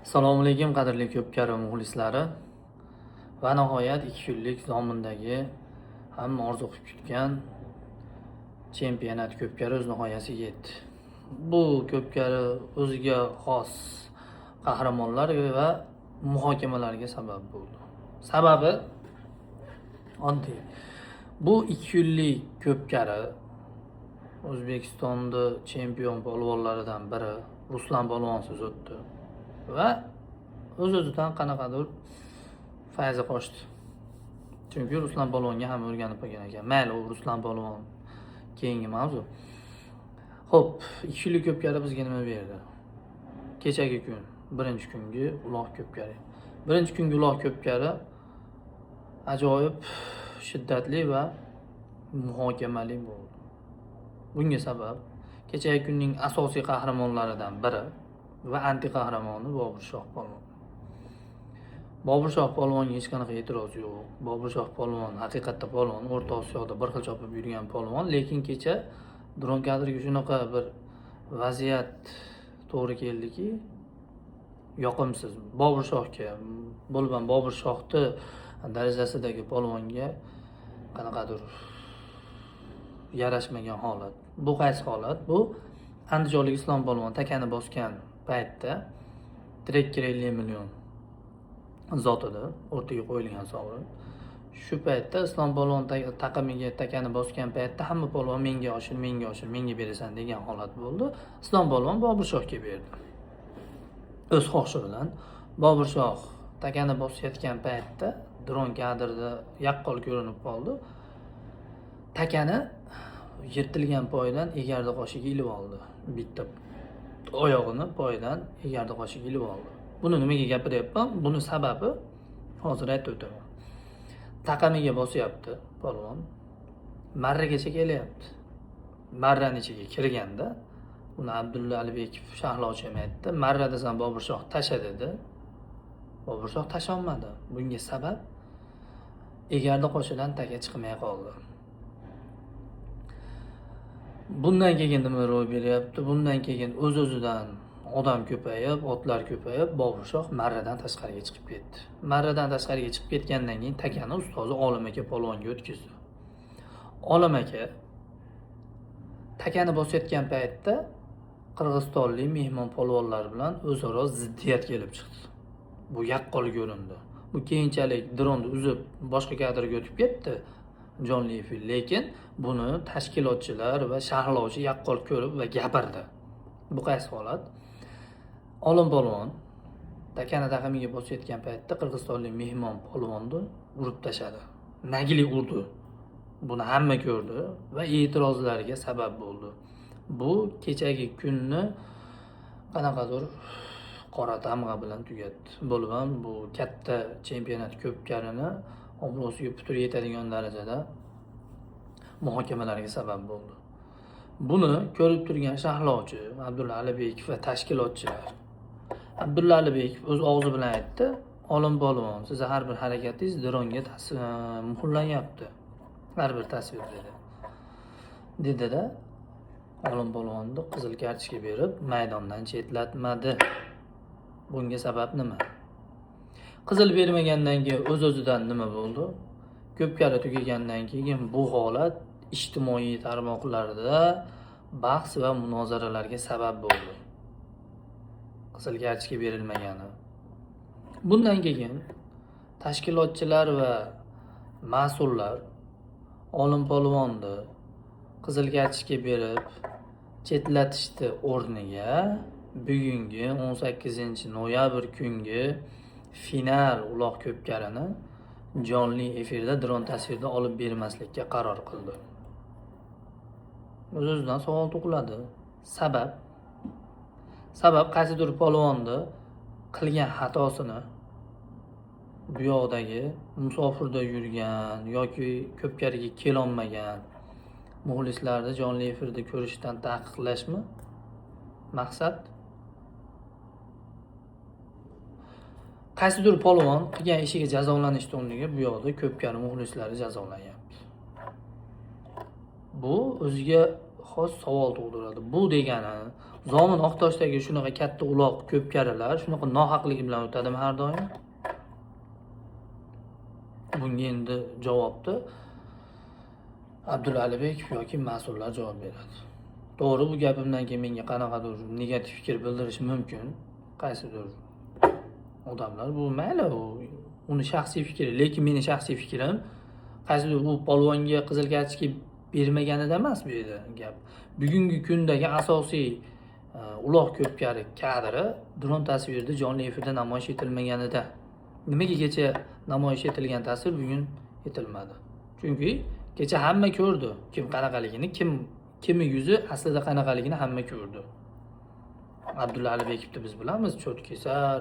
Assalomu alaykum qadrli ko'pkari muxlislari va nihoyat 2 kunlik zomindagi hamma orzu qilib kutgan chempionat ko'pkari o'z nihoyasiga yetdi. Bu ko'pkari o'ziga xos qahramonlar va muhokamalarga sabab bo'ldi. Sababi oddiy. Bu 2 kunlik ko'pkari O'zbekistonda chempion polvonlaridan biri Ruslan polvonsiz o'tdi. Va o'z-o'zidan qanaqadir fayzi qochdi. Chunki Ruslan polvonga ham o'rganib qolgan ekan. Mayli, u Ruslan polvon keyingi mavzu. Xo'p, 2 kunlik ko'pkari bizga nima berdi? Kechagi kun, birinchi kungi uloq ko'pkari. Birinchi kungi uloq ko'pkari ajoyib shiddatli va muhokamali bo'ldi. Bunga sabab kechagi kunning asosiy qahramonlaridan biri va anti qahramoni Bobur Shoh polvon. Bobur Shoh polvonga hech qanaqa e'tiroz yo'q. Bobur Shoh polvon haqiqatda polvon, O'rta Osiyoda bir xil chopib yurgan polvon, lekin kecha dron kadriga shunaqa bir vaziyat to'g'ri keldiki, yoqimsiz. Bobur Shohga, bo'lgan Bobur Shohni darajasidagi polvonga qanaqadir yarashmagan holat. Bu qaysi holat? Bu andijonlik Islom polvon takani bosgan paytda direkt 50 million zotida o'rtaga qo'yilgan sovrin. Shu paytda Islom polvon taqimiga takani bosgan paytda hamma polvon menga oshir, menga berasan degan holat bo'ldi. Islom polvon Bobur Shohga berdi. O'z xohishi bilan Bobur Shoh takani bosayotgan paytda dron kadrida yaqqol ko'rinib qoldi. Takani yirtilgan poyidan egarda qoshiga ilib oldi. Bitta oyog'ini poyidan egarda qoshiga ilib oldi. Buni nimaga gapiryapman? Buni sababi hozir aytib o'taman. Taqamiga bosyapti polvon. Marragacha kelyapti. Marraning ichiga kirganda uni Abdulla Alibekov sharhlovchi ham aytdi. Marra desam Bobur Shoh tasha dedi. Bobur Shoh tasholmadi. Bunga sabab egarda qoshidan taka chiqmay qoldi. Bundan keyin nima ro'y beryapti? Bundan keyin o'z-o'zidan odam ko'payib, otlar ko'payib, Bobur Shoh marradan tashqariga chiqib ketdi. Marradan tashqariga chiqib ketgandan keyin takani ustozi Olim aka polvonga o'tkazdi. Olim aka takani bosayotgan paytda qirg'izistonlik mehmon polvonlar bilan o'zaro ziddiyat kelib chiqdi. Bu yaqqol ko'rindi. Bu keyinchalik dronni uzib boshqa kadrga o'tib ketdi. Jonli efir, lekin buni tashkilotchilar va sharhlovchi yaqqol ko'rib va gapirdi. Bu qaysi holat? Olim polvon takani taqimiga bosayotgan paytda qirg'izistonlik mehmon polvonni urib tashladi. Nagli urdi. Buni hamma ko'rdi va e'tirozlarga sabab bo'ldi. Bu kechagi kunni qanaqadir qora tamg'a bilan tugatdi. Bo'lgan bu katta chempionat ko'pkarini obro'siga putur yetadigan darajada muhokamalarga sabab bo'ldi. Buni ko'rib turgan sharhlovchi Abdulla Alibekov va tashkilotchilar. Abdulla Alibekov o'z og'zi bilan aytdi: "Olim polvon, siz har bir harakatingiz dronga muhrlanyapti. Har bir tasvir" dedi. Dedi-da, Olim polvonni qizil kartochka berib maydondan chetlatmadi. Bunga sabab nima? Qizil bermagandan keyin o'z-o'zidan nima bo'ldi? Ko'pkari tugagandan keyin bu holat ijtimoiy tarmoqlarda bahs va munozaralarga sabab bo'ldi. Qizil kartochka berilmagani. Bundan keyin tashkilotchilar va mas'ullar Olim polvonni qizil kartochka berib chetlatishdi o'rniga bugungi 18-noyabr kungi final uloq ko'pkarini jonli efirda dron tasvirda olib bermaslikka qaror qildi. O'z-o'zidan savol tug'iladi. Sabab qaysidir polvonni qilgan xatosini bu yoqdagi musofirda yurgan yoki ko'pkariga kelolmagan muxlislarni jonli efirda ko'rishdan taqiqlashmi maqsad? Qaysidir polvon qilgan ishiga jazolanish o'rniga bu yoqda ko'pkari muxlislari jazolanyapti. Bu o'ziga xos savol tug'diradi. Bu degani Zomin Oqtoshdagi shunaqa katta uloq ko'pkarilar shunaqa nohaqligi bilan o'tadimi har doim? Bunga endi javobni Abdulla Alibekov yoki mas'ullar javob beradi. To'g'ri, bu gapimdan keyin menga qanaqadir negativ fikr bildirishi mumkin. Qaysidir odamlar bu mayli, uni shaxsiy fikri, lekin meni shaxsiy fikrim qaysidir u polvonga qizil kartochka bermaganida emas bu yerda gap. Bugungi kundagi asosiy uloq ko'pkari kadri dron tasvirida jonli efirda namoyish etilmaganida. Nimaga kecha namoyish etilgan tasvir bugun etilmadi? Chunki kecha hamma ko'rdi, kim qanaqaligini, kimi yuzi aslida qanaqaligini hamma ko'rdi. Abdulla Alibekovni biz bilamiz, cho'tkesar,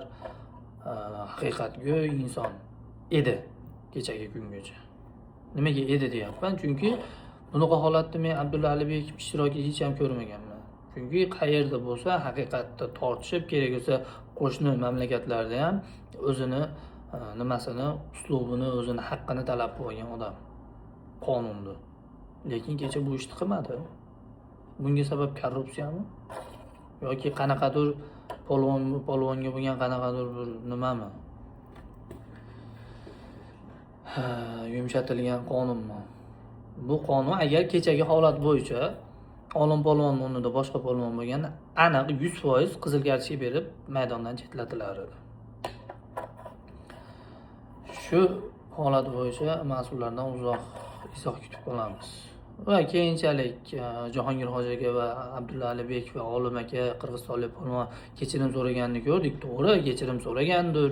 haqiqatgo'y inson edi kechagi kungacha. Nimaga edi deyapman? Chunki bunaqa holatda men Abdulla Alibekov ishtirokida hech ham ko'rmaganman. Chunki qayerda bo'lsa haqiqatda tortishib, kerak bo'lsa qo'shni mamlakatlarda ham o'zini nimasini, uslubini, o'zini haqqini talab qilgan odam. Qonunni. Lekin kecha bu ishni qilmadi. Bunga sabab korrupsiyami? Yoki qanaqadir polvonga bo'lgan qanaqadir bir nimami? Yumshatilgan qonunmi? Bu qonun agar kechagi holat bo'yicha olim polvon o'rnida boshqa polvon bo'lganda aniq 100% qizil kartochka berib maydondan chetlatilar edi. Shu holat bo'yicha mas'ullardan uzoq izoh kutib qolamiz. Va keyinchalik Jahongir Hoji aka va Abdulla Alibekov va Olim aka qirg'izistonlik polvon kechirim so'raganini ko'rdik. To'g'ri, kechirim so'ragandir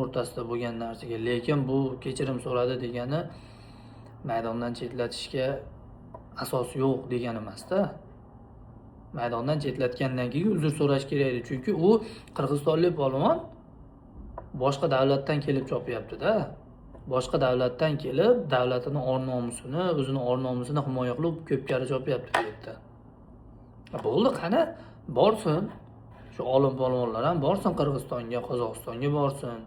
o'rtasida bo'lgan narsaga, lekin bu kechirim so'radi degani maydondan chetlatishga asos yo'q degani emas-da. Maydondan chetlatgandan keyin uzr so'rash kerak edi, chunki u qirg'izistonlik polvon boshqa davlatdan kelib chopyapti-da. Boshqa davlatdan kelib, davlatini or-nomusini, o'zini or-nomusini himoya qilib ko'pkari chopyapti bu yerda. Bo'ldi, qani borsin. Shu olim polvonlar ham borsin Qirg'izistonga, Qozog'istonga borsin.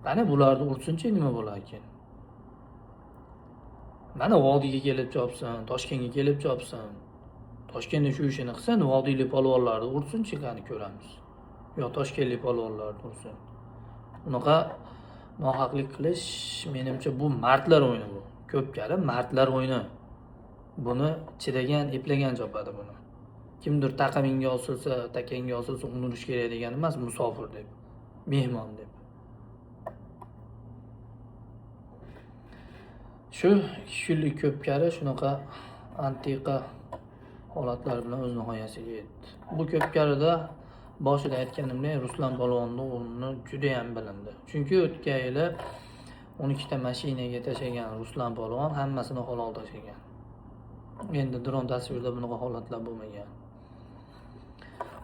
Qani bularni ursinchi nima bo'lar ekan? Mana Vodiyga kelib chopsin, Toshkentga kelib chopsin. Toshkentda shu ishini qilsin, vodiylik polvonlarni ursinchi, qani ko'ramiz. Yo toshkentlik polvonlarni ursin. Unaqa nohaqlik qilish menimcha bu mardlar o'yini bu. Ko'pkari mardlar o'yini. Buni chidagan, eplagan chopadi buni. Kimdir taqamingga osilsa, takangga osilsa undirish kerak degani emas, musofir deb, mehmon deb. Shu 2 kunlik ko'pkari shunaqa antiqa holatlar bilan o'z nihoyasiga yetdi. Bu ko'pkarida boshida aytganimdek Ruslan polvonning o'rni juda ham bilindi. Chunki o'tgan yili 12 ta mashinaga tashagan Ruslan polvon hammasini halol tashagan. Endi dron tasvirda bunaqa holatlar bo'lmagan.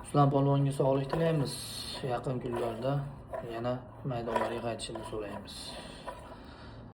Ruslan polvonga sog'lik tilaymiz. Yaqin kunlarda yana maydonlarga qaytishini so'raymiz.